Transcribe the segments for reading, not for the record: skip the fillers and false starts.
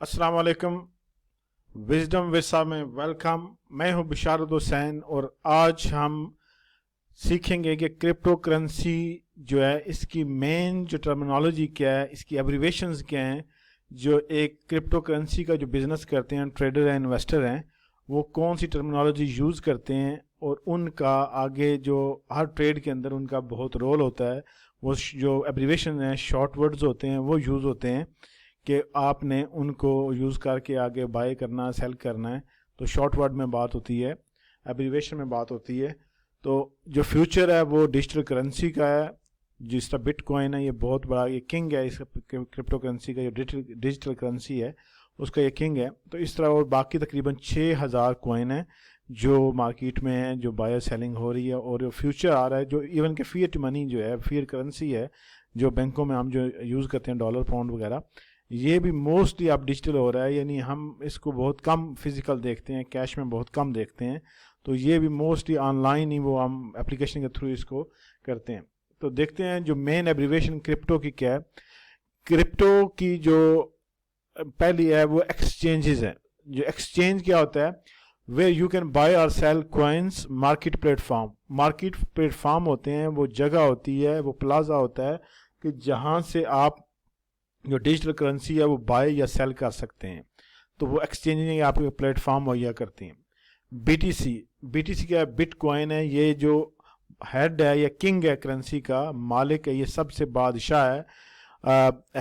अस्सलाम वालेकुम। विजडम विसा में वेलकम। मैं हूं बिशारत हुसैन और आज हम सीखेंगे कि क्रिप्टो करेंसी जो है इसकी मेन जो टर्मिनोलॉजी क्या है, इसकी एब्रीवेशंस क्या हैं। जो एक क्रिप्टो करेंसी का जो बिज़नेस करते हैं ट्रेडर हैं, इन्वेस्टर हैं, वो कौन सी टर्मिनोलॉजी यूज़ करते हैं और उनका आगे जो हर ट्रेड के अंदर उनका बहुत रोल होता है। वो जो एब्रीवेशन हैं, शॉर्ट वर्ड्स होते हैं, वो यूज़ होते हैं कि आपने उनको यूज़ करके आगे बाय करना, सेल करना है। तो शॉर्ट वर्ड में बात होती है, एब्रीवेशन में बात होती है। तो जो फ्यूचर है वो डिजिटल करेंसी का है। जिस तरह बिटकॉइन है, ये बहुत बड़ा, ये किंग है इस क्रिप्टो करेंसी का। जो डिजिटल करेंसी है उसका ये किंग है। तो इस तरह और बाकी तकरीबन 6000 कॉइन है जो मार्केट में है, जो बायर सेलिंग हो रही है। और जो फ्यूचर आ रहा है, जो इवन के फिएट मनी जो है, फिएट करेंसी है जो बैंकों में हम जो यूज़ करते हैं, डॉलर पाउंड वगैरह, ये भी मोस्टली अब डिजिटल हो रहा है। यानी हम इसको बहुत कम फिजिकल देखते हैं, कैश में बहुत कम देखते हैं। तो ये भी मोस्टली ऑनलाइन ही वो हम एप्लीकेशन के थ्रू इसको करते हैं। तो देखते हैं जो मेन एब्रीवेशन क्रिप्टो की क्या है। क्रिप्टो की जो पहली है वो एक्सचेंजेस है। जो एक्सचेंज क्या होता है, वे यू कैन बाय और sell coins. Market platform, market platform होते हैं, वो जगह होती है, वो प्लाजा होता है कि जहाँ से आप जो डिजिटल करेंसी है वो बाय या सेल कर सकते हैं। तो वो एक्सचेंजिंग आपके प्लेटफॉर्म मुहैया करती हैं। बीटीसी, बीटीसी क्या है? बिटकॉइन है। ये जो हेड है या किंग है करेंसी का, मालिक है, ये सबसे बादशाह है।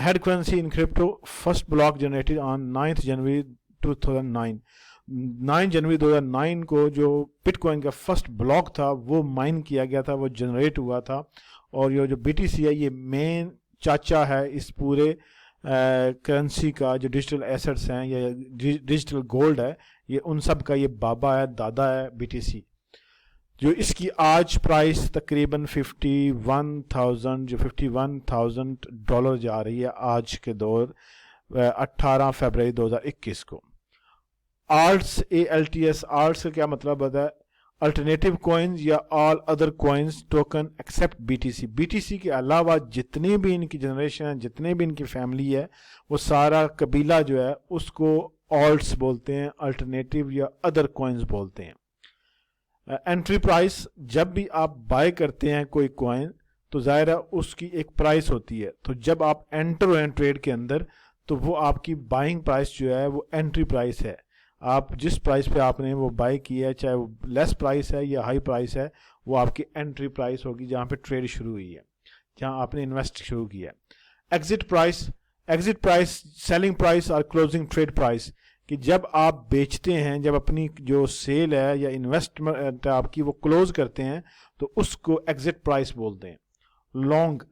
Head currency in crypto, first block generated on 9 जनवरी 2009। 9 जनवरी 2009 को जो बिटकॉइन का फर्स्ट ब्लॉक था वो माइन किया गया था, वो जनरेट हुआ था। और ये जो बीटीसी है ये मेन चाचा है इस पूरे करेंसी का। जो डिजिटल एसेट्स हैं या डिजिटल गोल्ड है, ये उन सब का ये बाबा है, दादा है बीटीसी। जो इसकी आज प्राइस तकरीबन 51,000 जो $51,000 जा रही है आज के दौर 18 फरवरी 2021 को। आल्ट्स, ALTS, आल्ट्स का क्या मतलब होता है? अल्टरनेटिव कॉइन्स या all other coins token except BTC. BTC के अलावा जितने भी इनकी जनरेशन है, जितने भी इनकी फैमिली है, वो सारा कबीला जो है उसको ऑल्ट्स बोलते हैं, अल्टरनेटिव या अदर कॉइन्स बोलते हैं। एंट्री प्राइस, जब भी आप बाय करते हैं कोई कॉइन तो ज़ाहिर है उसकी एक प्राइस होती है। तो जब आप एंटर हो ट्रेड के अंदर तो वो आपकी बाइंग प्राइस जो है वो एंट्री प्राइस है। आप जिस प्राइस पे आपने वो बाय किया है, चाहे वो लेस प्राइस है या हाई प्राइस है, वो आपकी एंट्री प्राइस होगी जहाँ पे ट्रेड शुरू हुई है, जहाँ आपने इन्वेस्ट शुरू किया है। Exit price, exit price selling price और क्लोजिंग ट्रेड प्राइस, कि जब आप बेचते हैं, जब अपनी जो सेल है या इन्वेस्टमेंट आपकी वो क्लोज करते हैं तो उसको एग्जिट प्राइस बोलते हैं। Long,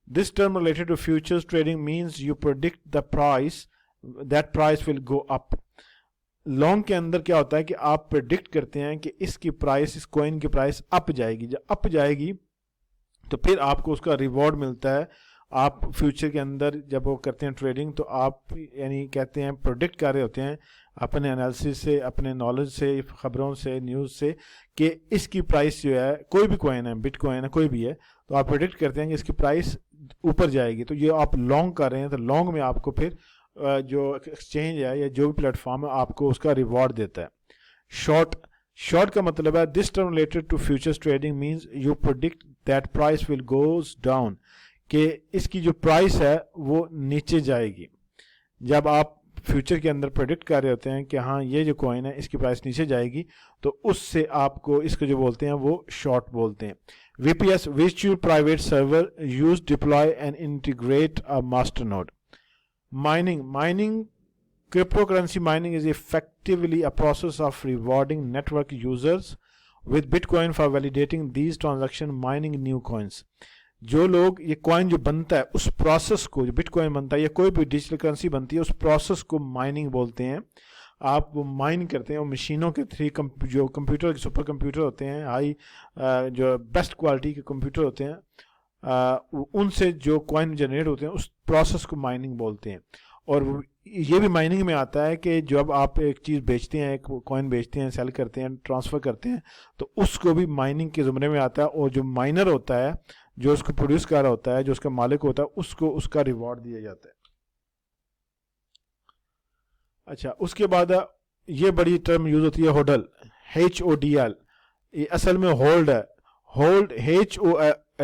this term related to futures trading means you predict the price, that price will go up. Long के अंदर क्या होता है कि आप प्रेडिक्ट करते हैं कि इसकी प्राइस, इस कॉइन की प्राइस अप जाएगी। जब अप जाएगी तो फिर आपको उसका रिवॉर्ड मिलता है। आप फ्यूचर के अंदर जब वो करते हैं ट्रेडिंग तो आप यानी कहते हैं प्रेडिक्ट कर रहे होते हैं अपने एनालिसिस से, अपने नॉलेज से, खबरों से, न्यूज़ से, कि इसकी प्राइस जो है, कोई भी कॉइन है, बिटकॉइन है, कोई भी है, तो आप प्रेडिक्ट करते हैं कि इसकी प्राइस ऊपर जाएगी। तो ये आप लॉन्ग कर रहे हैं, तो लॉन्ग में आपको फिर जो एक्सचेंज है या जो भी प्लेटफॉर्म है आपको उसका रिवॉर्ड देता है। शॉर्ट, शॉर्ट का मतलब है this term related to futures trading means you predict that price will goes down, कि इसकी जो प्राइस है वो नीचे जाएगी। जब आप फ्यूचर के अंदर प्रेडिक्ट कर रहे होते हैं कि हाँ ये जो कॉइन है इसकी प्राइस नीचे जाएगी, तो उससे आपको इसको जो बोलते हैं वो शॉर्ट बोलते हैं। VPS, virtual private server use deploy and integrate a master node. Mining, mining, cryptocurrency mining is effectively a process of rewarding network users with Bitcoin for validating these transaction mining new coins. जो लोग ये coin जो बनता है उस process को, जो bitcoin बनता है या कोई भी डिजिटल करेंसी बनती है, उस प्रोसेस को माइनिंग बोलते हैं। आप वो माइन करते हैं, वो मशीनों के थ्रू, जो कंप्यूटर, सुपर कंप्यूटर होते हैं, हाई जो बेस्ट क्वालिटी के कंप्यूटर होते हैं, उनसे जो कॉइन जनरेट होते हैं उस प्रोसेस को माइनिंग बोलते हैं। और ये भी माइनिंग में आता है कि जब आप एक चीज़ बेचते हैं, एक कॉइन बेचते हैं, सेल करते हैं, ट्रांसफ़र करते हैं, तो उसको भी माइनिंग के ज़ुमरे में आता है। और जो माइनर होता है, जो उसको प्रोड्यूस कर रहा होता है, जो उसका मालिक होता है, उसको उसका रिवॉर्ड दिया जाता है। अच्छा, उसके बाद ये बड़ी टर्म यूज होती है होडल, HODL, ये असल में होल्ड है। Hold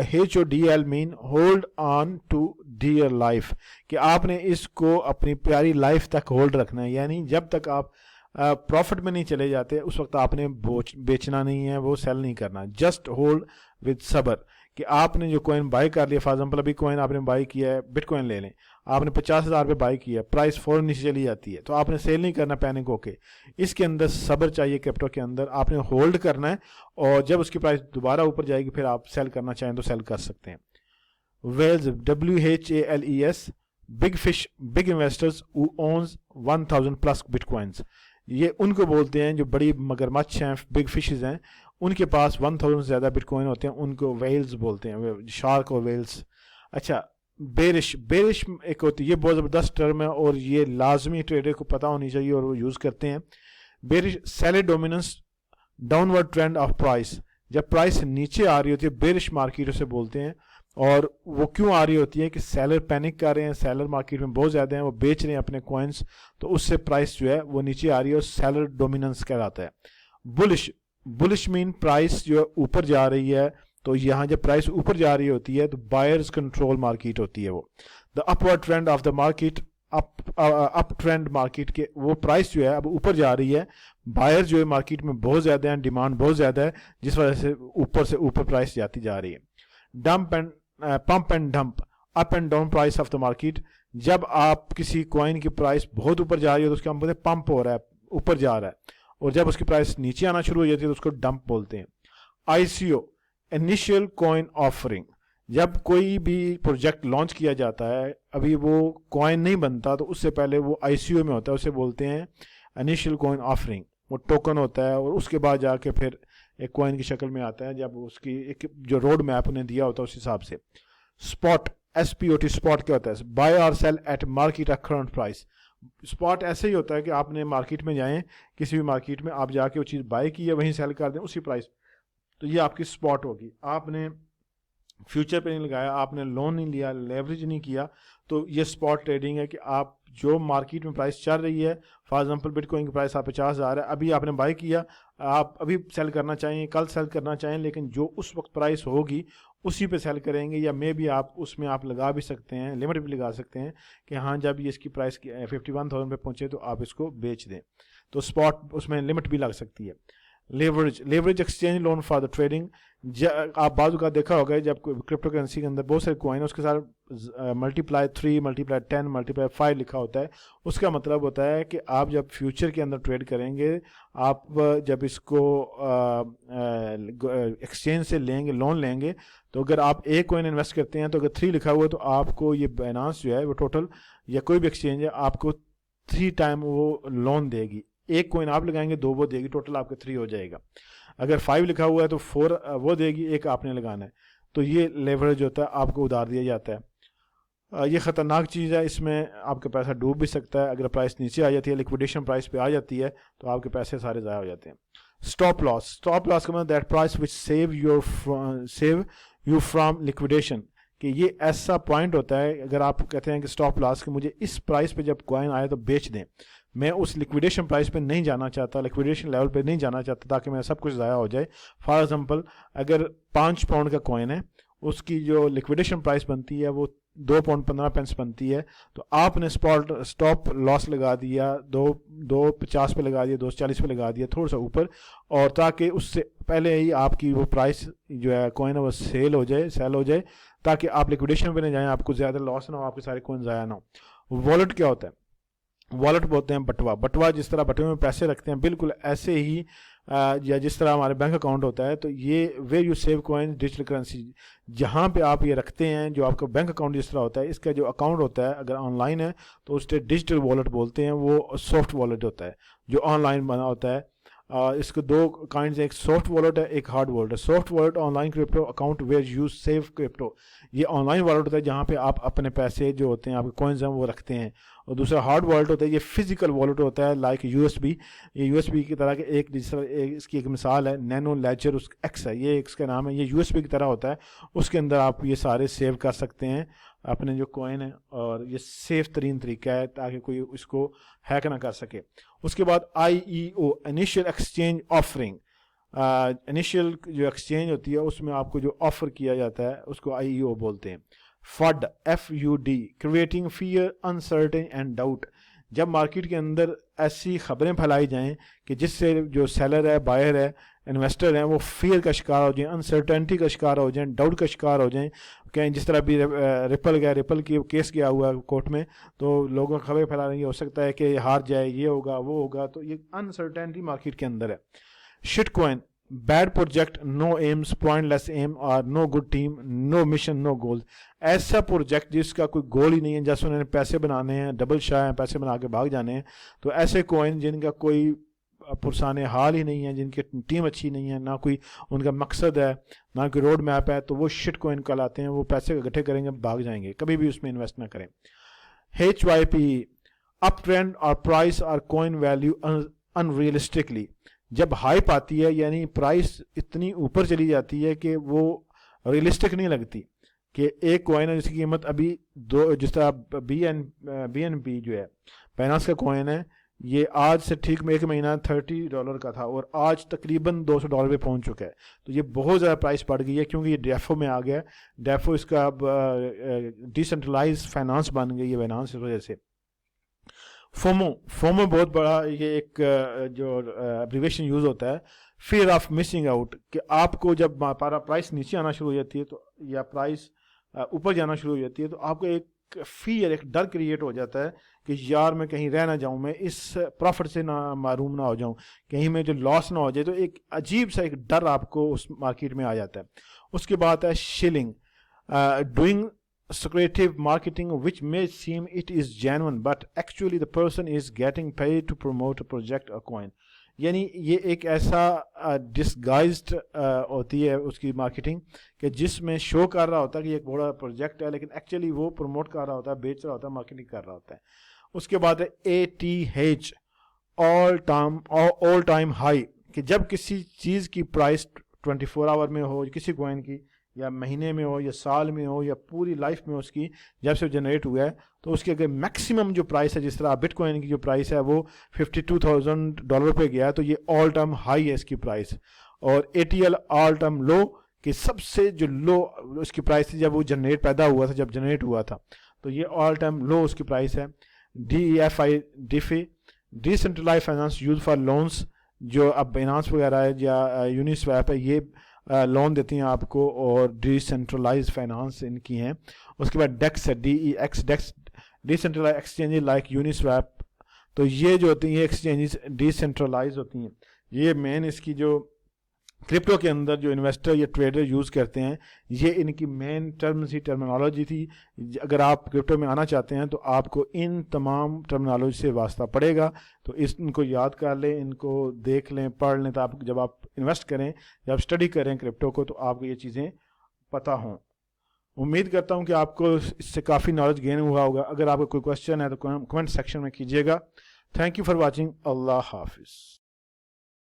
HODL mean hold on to dear life, कि आपने इसको अपनी प्यारी लाइफ तक होल्ड रखना है, यानी जब तक आप प्रॉफिट में नहीं चले जाते उस वक्त आपने बेचना नहीं है, वो सेल नहीं करना। जस्ट होल्ड विद सबर, कि आपने जो कॉइन बाय कर लिया, फॉर एग्जांपल अभी कॉइन आपने बाय किया है, बिटकॉइन ले लें, आपने 50,000 पे बाय किया, प्राइस फौरन नीचे चली जाती है, तो आपने सेल नहीं करना पैनिक होके। इसके अंदर सब्र चाहिए, क्रिप्टो के अंदर आपने होल्ड करना है, और जब उसकी प्राइस दोबारा ऊपर जाएगी फिर आप सेल करना चाहें तो सेल कर सकते हैं। Whales, WHALES, big fish, big investors who owns 1000 plus bitcoins, ये उनको बोलते हैं जो बड़ी मगरमच्छ हैं, बिग फिशेज हैं, उनके पास 1000 से ज़्यादा बिटकॉइन होते हैं, उनको वेल्स बोलते हैं, शार्क और वेल्स। अच्छा, बेरिश, बेरिश एक होती है, ये बहुत ज़बरदस्त टर्म है और ये लाजमी ट्रेडर को पता होनी चाहिए और वो यूज़ करते हैं। Bearish, seller dominance, downward trend of price, जब प्राइस नीचे आ रही होती है बेरिश मार्केट उसे बोलते हैं, और वो क्यों आ रही होती है कि सेलर पैनिक कर रहे हैं, सेलर मार्केट में बहुत ज़्यादा हैं, वो बेच रहे हैं अपने कॉइन्स, तो उससे प्राइस जो है वो नीचे आ रही है और सेलर डोमिनेंस कहलाता है। बुलिश, बुलिश मीन प्राइस जो है ऊपर जा रही है, तो यहाँ जब प्राइस ऊपर जा रही होती है तो बायर्स कंट्रोल मार्केट होती है वो। The upward trend of the market, up trend market के वो प्राइस जो है अब ऊपर जा रही है, बायर जो है मार्केट में बहुत ज़्यादा है, डिमांड बहुत ज़्यादा है, जिस वजह से ऊपर प्राइस जाती जा रही है। Dump and pump and dump, up and down price of the market, जब आप किसी कॉइन की प्राइस बहुत ऊपर जा रही है तो उसके हम बोलते हैं पंप हो रहा है, ऊपर जा रहा है, और जब उसकी प्राइस नीचे आना शुरू हो जाती है तो उसको डंप बोलते हैं। ICO, इनिशियल कॉइन ऑफरिंग, जब कोई भी प्रोजेक्ट लॉन्च किया जाता है, अभी वो कॉइन नहीं बनता तो उससे पहले वो ICO में होता है, उसे बोलते हैं इनिशियल कॉइन ऑफरिंग। वो टोकन होता है और उसके बाद जाके फिर एक कॉइन की शक्ल में आता है, जब उसकी एक जो रोड मैप उन्हें दिया होता है उस हिसाब से। स्पॉट, SPOT, स्पॉट क्या होता है? बाय और sell at market at current price. Spot ऐसे ही होता है कि आपने मार्केट में जाएं, किसी भी मार्केट में आप जाके वो चीज़ बाय की है वहीं सेल कर दें उसी प्राइस, तो ये आपकी स्पॉट होगी। आपने फ्यूचर पे नहीं लगाया, आपने लोन नहीं लिया, लेवरेज नहीं किया, तो ये स्पॉट ट्रेडिंग है कि आप जो मार्केट में प्राइस चल रही है, फॉर एग्जांपल बिटकॉइन की प्राइस आप 50,000 है, अभी आपने बाय किया, आप अभी सेल करना चाहें, कल सेल करना चाहें, लेकिन जो उस वक्त प्राइस होगी उसी पे सेल करेंगे, या मे भी आप उसमें आप लगा भी सकते हैं, लिमिट भी लगा सकते हैं कि हाँ जब ये इसकी प्राइस 51,000 पे पहुँचे तो आप इसको बेच दें, तो स्पॉट उसमें लिमिट भी लग सकती है। Leverage, leverage exchange loan for the trading, आप बाजू का देखा होगा जब क्रिप्टो करेंसी के अंदर बहुत सारे कॉइन उसके साथ मल्टीप्लाई 3, मल्टीप्लाई 10, मल्टीप्लाई 5 लिखा होता है, उसका मतलब होता है कि आप जब फ्यूचर के अंदर ट्रेड करेंगे, आप जब इसको एक्सचेंज से लेंगे, लोन लेंगे, तो अगर आप एक कॉइन इन्वेस्ट करते हैं तो अगर 3 लिखा हुआ है तो आपको ये बाइनेंस जो है वो टोटल, या कोई भी एक्सचेंज है, आपको 3 टाइम वो लोन देगी। एक कॉइन आप लगाएंगे 2 वो देगी, टोटल आपका 3 हो जाएगा। अगर 5 लिखा हुआ है तो 4 वो देगी, एक आपने लगाना है, तो ये लेवरेज होता है, आपको उधार दिया जाता है। ये ख़तरनाक चीज़ है, इसमें आपका पैसा डूब भी सकता है, अगर प्राइस नीचे आ जाती है, लिक्विडेशन प्राइस पे आ जाती है, तो आपके पैसे सारे ज़ाया हो जाते हैं। स्टॉप लॉस, स्टॉप लॉस का मतलब that price which save you from liquidation, कि ये ऐसा पॉइंट होता है, अगर आप कहते हैं कि स्टॉप लॉस, कि मुझे इस प्राइस पे जब कॉइन आए तो बेच दें, मैं उस लिक्विडेशन प्राइस पे नहीं जाना चाहता, लिक्विडेशन लेवल पे नहीं जाना चाहता, ताकि मेरा सब कुछ ज़ाया हो जाए। फॉर एग्जांपल अगर 5 पाउंड का कॉइन है, उसकी जो लिक्विडेशन प्राइस बनती है वो 2 पाउंड 15 पेंस बनती है, तो आपने स्टॉप लॉस लगा दिया, 2.50 पे लगा दिया, 2.40 पे लगा दिया, थोड़ा सा ऊपर, और ताकि उससे पहले ही आपकी वो प्राइस जो है कॉइन है वो सेल हो जाए, ताकि आप लिक्विडेशन पे नहीं जाएं, आपको ज़्यादा लॉस ना हो, आपके सारे कॉइन ज़ाया ना हो। वॉलेट क्या होता है? वॉलेट बोलते हैं बटवा। बटवा जिस तरह बटवे में पैसे रखते हैं, बिल्कुल ऐसे ही या जिस तरह हमारे बैंक अकाउंट होता है, तो ये where you save coin digital currency, जहाँ पे आप ये रखते हैं, जो आपका बैंक अकाउंट जिस तरह होता है, इसका जो अकाउंट होता है अगर ऑनलाइन है तो उससे डिजिटल वॉलेट बोलते हैं, वो सॉफ्ट वॉलेट होता है जो ऑनलाइन बना होता है। इसके 2 काइंड्स हैं, एक सॉफ्ट वॉलेट है, एक हार्ड वॉलेट है। Soft wallet online crypto account where you save crypto, ये ऑनलाइन वॉलेट होता है जहाँ पे आप अपने पैसे जो होते हैं, आपके कॉइन्स हैं वो रखते हैं। और दूसरा हार्ड वॉलेट होता है, ये फिजिकल वॉलेट होता है, लाइक USB। ये USB की तरह के इसकी एक मिसाल है नैनो लेजर एक्स है, ये इसका नाम है, ये USB की तरह होता है, उसके अंदर आप ये सारे सेव कर सकते हैं। अपने जो कॉइन है, और ये सेफ तरीन तरीका है ताकि कोई इसको हैक ना कर सके। उसके बाद IEO initial exchange offering, initial जो एक्सचेंज होती है उसमें आपको जो ऑफर किया जाता है उसको IEO बोलते हैं। FUD, FUD, creating fear, uncertain and doubt, जब मार्केट के अंदर ऐसी खबरें फैलाई जाएं कि जिससे जो सेलर है, बायर है, इन्वेस्टर हैं, वो फियर का शिकार हो जाएं, अनसर्टेनिटी का शिकार हो जाएं, डाउट का शिकार हो जाएं। कहीं जिस तरह भी रिपल की केस गया हुआ कोर्ट में, तो लोगों को खबरें फैला रही है, हो सकता है कि हार जाए, ये होगा वो होगा, तो ये अनसर्टेनिटी मार्केट के अंदर है। Shit coin, bad project, no aims, pointless aim, और no good team, no mission, no goals, ऐसा प्रोजेक्ट जिसका कोई गोल ही नहीं है, जैसे उन्होंने पैसे बनाने हैं, डबल शाह हैं, पैसे बना के भाग जाने हैं, तो ऐसे कॉइन जिनका कोई पुरसाने हाल ही नहीं है, जिनकी टीम अच्छी नहीं है, ना कोई उनका मकसद है, ना कोई रोड मैप है, तो वो शिट कॉइन कहलाते हैं। वो पैसे इकट्ठे करेंगे, भाग जाएंगे, कभी भी उसमें इन्वेस्ट ना करें। HYP, अप ट्रेंड और प्राइस और कॉइन वैल्यू अनरियलिस्टिकली, जब हाइप आती है यानी प्राइस इतनी ऊपर चली जाती है कि वो रियलिस्टिक नहीं लगती, कि एक कॉइन है जिसकी कीमत अभी जिस तरह BNB जो है बाइनेंस का कॉइन है, ये आज से ठीक में एक महीना $30 का था और आज तकरीबन $200 पे पहुंच चुका है। तो ये बहुत ज़्यादा प्राइस बढ़ गई है क्योंकि ये डेफो में आ गया। डेफो इसका अब डिसेंट्रलाइज फाइनेंस बन गई है बाइनेंस, इस वजह से। फोमो बहुत बड़ा ये एक जो एब्रिविएशन यूज़ होता है, फियर ऑफ मिसिंग आउट, कि आपको जब प्राइस नीचे आना शुरू हो जाती है तो, या प्राइस ऊपर जाना शुरू हो जाती है, तो आपको एक फियर, एक डर क्रिएट हो जाता है कि यार मैं कहीं रह ना जाऊं, मैं इस प्रॉफिट से ना महरूम ना हो जाऊं, कहीं में जो लॉस ना हो जाए, तो एक अजीब सा एक डर आपको उस मार्केट में आ जाता है। उसके बाद है shilling, doing secretive marketing which may seem it is genuine but actually the person is getting paid to promote a project or coin, यानी ये एक ऐसा डिस्गाइज्ड होती है उसकी मार्केटिंग कि जिसमें शो कर रहा होता है कि ये एक बड़ा प्रोजेक्ट है, लेकिन एक्चुअली वो प्रमोट कर रहा होता है, बेच रहा होता है, मार्केटिंग कर रहा होता है। उसके बाद है ATH, ऑल टाइम हाई, कि जब किसी चीज़ की प्राइस 24 आवर में हो, किसी कॉइन की, या महीने में हो, या साल में हो, या पूरी लाइफ में उसकी जब से जनरेट हुआ है, तो उसकी अगर मैक्सिमम जो प्राइस है, जिस तरह बिटकॉइन की जो प्राइस है वो $52,000 पे गया है, तो ये ऑल टाइम हाई है इसकी प्राइस। और ATL ऑल टाइम लो, कि सबसे जो लो उसकी प्राइस थी जब वो जनरेट पैदा हुआ था, जब जनरेट हुआ था, तो ये ऑल टाइम लो उसकी प्राइस है। DEFI, decentralize finance use for loans, जो अब बाइनेंस वगैरह है या यूनिस्वैप है, ये लोन देती हैं आपको, और डिसेंट्रलाइज फाइनेंस इनकी हैं। उसके बाद डेक्स है, DEX, डेक्स डिसेंट्रलाइज एक्सचेंजेस लाइक यूनिस्वैप, तो ये जो होती हैं एक्सचेंजेस डिसेंट्रलाइज होती हैं। ये मेन इसकी जो क्रिप्टो के अंदर जो इन्वेस्टर या ट्रेडर यूज़ करते हैं, ये इनकी मेन टर्मिनोलॉजी थी। अगर आप क्रिप्टो में आना चाहते हैं तो आपको इन तमाम टर्मिनोलॉजी से वास्ता पड़ेगा, तो इनको याद कर लें, इनको देख लें, पढ़ लें, तो आप जब आप इन्वेस्ट करें, जब स्टडी करें क्रिप्टो को, तो आपको ये चीज़ें पता हों। उम्मीद करता हूँ कि आपको इससे काफ़ी नॉलेज गेन हुआ होगा। अगर आपका कोई क्वेश्चन है तो कमेंट सेक्शन में कीजिएगा। Thank you for watching. अल्लाह हाफिज़।